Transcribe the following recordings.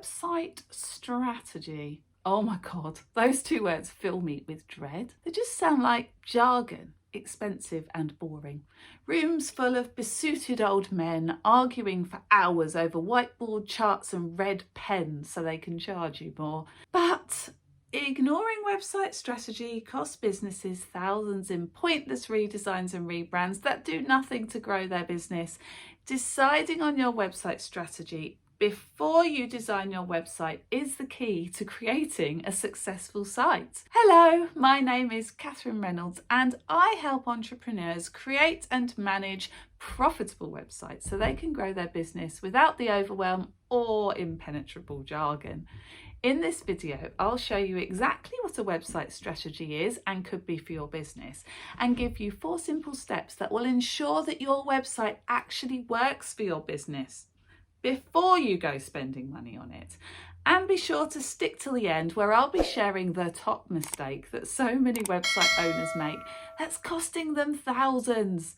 Website strategy. Oh my God, those two words fill me with dread. They just sound like jargon, expensive and boring. Rooms full of besuited old men arguing for hours over whiteboard charts and red pens so they can charge you more. But ignoring website strategy costs businesses thousands in pointless redesigns and rebrands that do nothing to grow their business. Deciding on your website strategy before you design your website is the key to creating a successful site. Hello, my name is Catherine Reynolds and I help entrepreneurs create and manage profitable websites so they can grow their business without the overwhelm or impenetrable jargon. In this video, I'll show you exactly what a website strategy is and could be for your business, and give you 4 simple steps that will ensure that your website actually works for your business before you go spending money on it. And be sure to stick till the end, where I'll be sharing the top mistake that so many website owners make that's costing them thousands.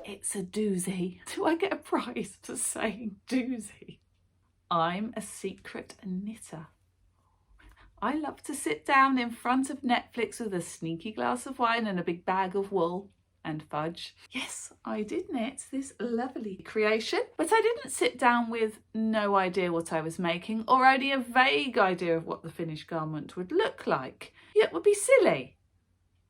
It's a doozy. Do I get a prize for saying doozy? I'm a secret knitter. I love to sit down in front of Netflix with a sneaky glass of wine and a big bag of wool and fudge. Yes, I did knit this lovely creation, but I didn't sit down with no idea what I was making, or only a vague idea of what the finished garment would look like. It would be silly,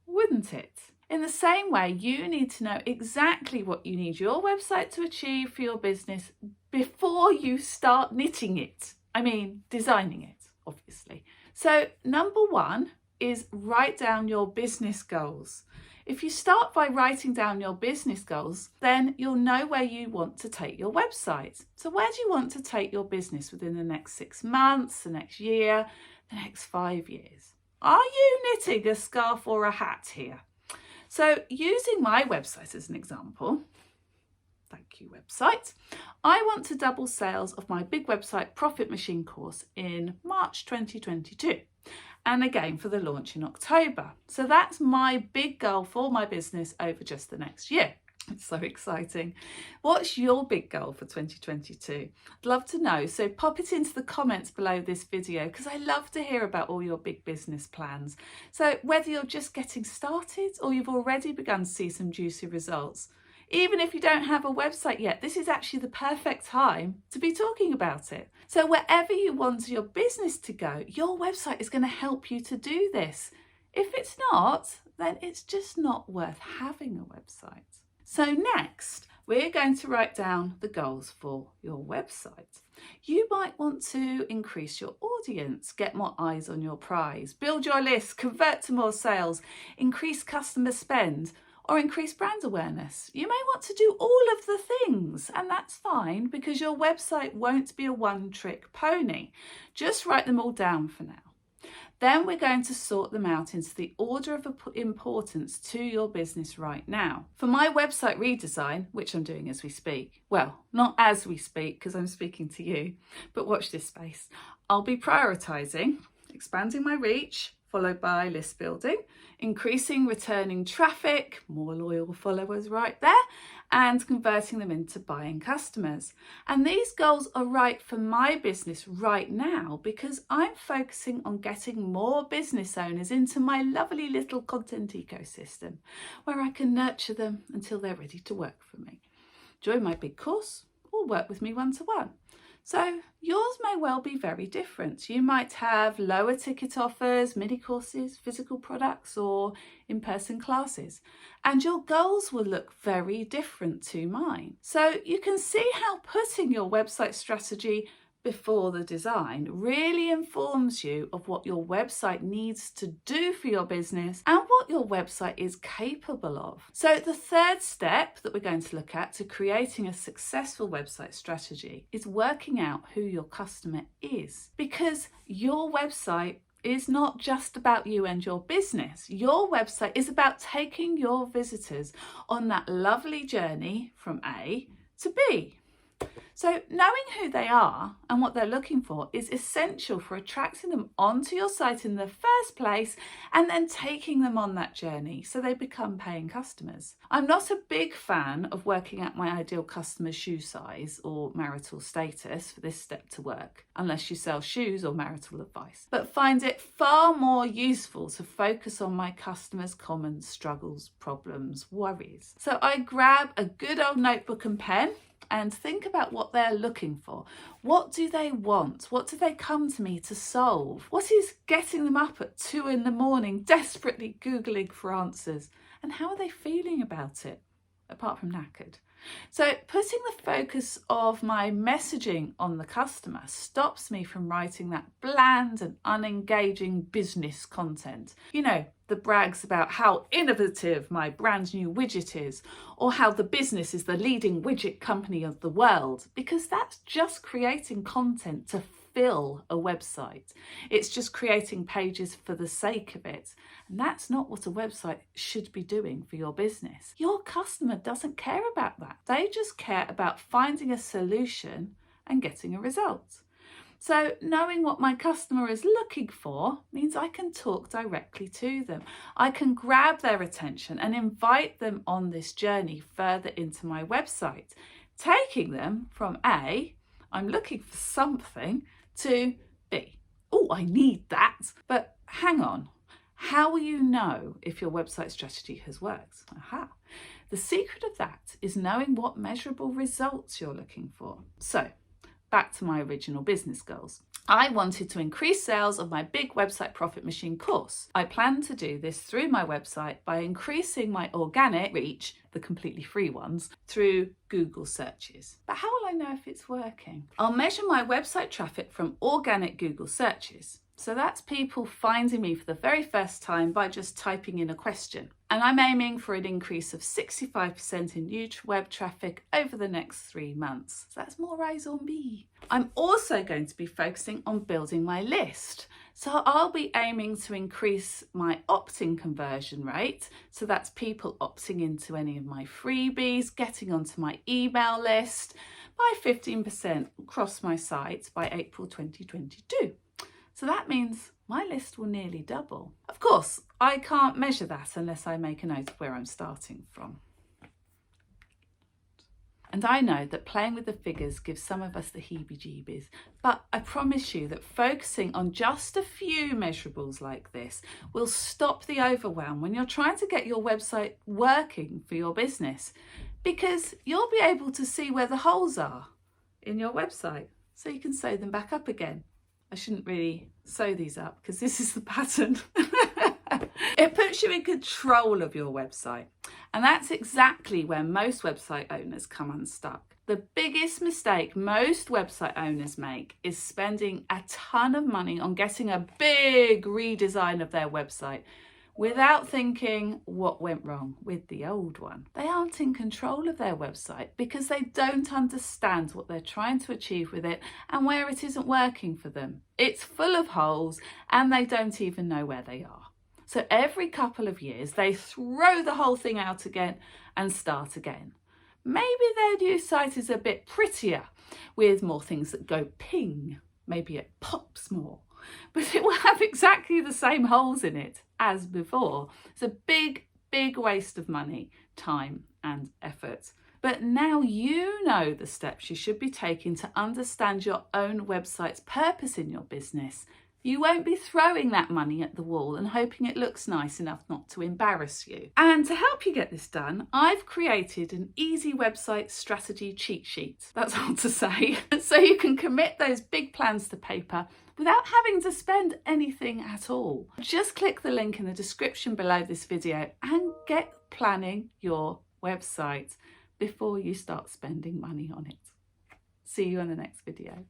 wouldn't it? In the same way, you need to know exactly what you need your website to achieve for your business before you start knitting it. I mean, designing it, obviously. So number 1 is write down your business goals. If you start by writing down your business goals, then you'll know where you want to take your website. So where do you want to take your business within the next 6 months, the next year, the next 5 years? Are you knitting a scarf or a hat here? So using my website as an example, thank you website, I want to double sales of my Big Website Profit Machine course in March 2022. And again for the launch in October. So that's my big goal for my business over just the next year. It's so exciting. What's your big goal for 2022? I'd love to know. So pop it into the comments below this video, because I love to hear about all your big business plans. So whether you're just getting started or you've already begun to see some juicy results, even if you don't have a website yet, this is actually the perfect time to be talking about it. So wherever you want your business to go, your website is going to help you to do this. If it's not, then it's just not worth having a website. So next, we're going to write down the goals for your website. You might want to increase your audience, get more eyes on your prize, build your list, convert to more sales, increase customer spend, or increase brand awareness. You may want to do all of the things, and that's fine, because your website won't be a one-trick pony. Just write them all down for now. Then we're going to sort them out into the order of importance to your business right now. For my website redesign, which I'm doing as we speak, well, not as we speak because I'm speaking to you, but watch this space. I'll be prioritising expanding my reach, followed by list building, increasing returning traffic, more loyal followers right there, and converting them into buying customers. And these goals are right for my business right now because I'm focusing on getting more business owners into my lovely little content ecosystem where I can nurture them until they're ready to work for me. Join my big course or work with me one-to-one. So yours may well be very different. You might have lower ticket offers, mini courses, physical products, or in-person classes, and your goals will look very different to mine. So you can see how putting your website strategy before the design really informs you of what your website needs to do for your business and what your website is capable of. So the third step that we're going to look at to creating a successful website strategy is working out who your customer is, because your website is not just about you and your business. Your website is about taking your visitors on that lovely journey from A to B. So knowing who they are and what they're looking for is essential for attracting them onto your site in the first place and then taking them on that journey so they become paying customers. I'm not a big fan of working out my ideal customer's shoe size or marital status for this step to work, unless you sell shoes or marital advice, but find it far more useful to focus on my customers' common struggles, problems, worries. So I grab a good old notebook and pen and think about what they're looking for. What do they want? What do they come to me to solve? What is getting them up at 2 a.m, desperately Googling for answers? And how are they feeling about it, apart from knackered? So putting the focus of my messaging on the customer stops me from writing that bland and unengaging business content. You know, the brags about how innovative my brand new widget is, or how the business is the leading widget company of the world, because that's just creating content to fill a website. It's just creating pages for the sake of it. And that's not what a website should be doing for your business. Your customer doesn't care about that. They just care about finding a solution and getting a result. So knowing what my customer is looking for means I can talk directly to them. I can grab their attention and invite them on this journey further into my website, taking them from A, I'm looking for something, to B, oh, I need that. But hang on, how will you know if your website strategy has worked? Aha. The secret of that is knowing what measurable results you're looking for. So back to my original business goals. I wanted to increase sales of my Big Website Profit Machine course. I plan to do this through my website by increasing my organic reach, the completely free ones, through Google searches. But how will I know if it's working? I'll measure my website traffic from organic Google searches. So that's people finding me for the very first time by just typing in a question. And I'm aiming for an increase of 65% in new web traffic over the next 3 months. So that's more eyes on me. I'm also going to be focusing on building my list. So I'll be aiming to increase my opt-in conversion rate. So that's people opting into any of my freebies, getting onto my email list by 15% across my site by April 2022. So that means my list will nearly double. Of course, I can't measure that unless I make a note of where I'm starting from. And I know that playing with the figures gives some of us the heebie-jeebies, but I promise you that focusing on just a few measurables like this will stop the overwhelm when you're trying to get your website working for your business, because you'll be able to see where the holes are in your website so you can sew them back up again. I shouldn't really sew these up because this is the pattern. It puts you in control of your website. And that's exactly where most website owners come unstuck. The biggest mistake most website owners make is spending a ton of money on getting a big redesign of their website without thinking what went wrong with the old one. They aren't in control of their website because they don't understand what they're trying to achieve with it and where it isn't working for them. It's full of holes and they don't even know where they are. So every couple of years, they throw the whole thing out again and start again. Maybe their new site is a bit prettier with more things that go ping. Maybe it pops more, but it will have exactly the same holes in it as before. It's a big, big waste of money, time and effort. But now you know the steps you should be taking to understand your own website's purpose in your business. You won't be throwing that money at the wall and hoping it looks nice enough not to embarrass you. And to help you get this done, I've created an easy website strategy cheat sheet. That's hard to say. So you can commit those big plans to paper without having to spend anything at all. Just click the link in the description below this video and get planning your website before you start spending money on it. See you in the next video.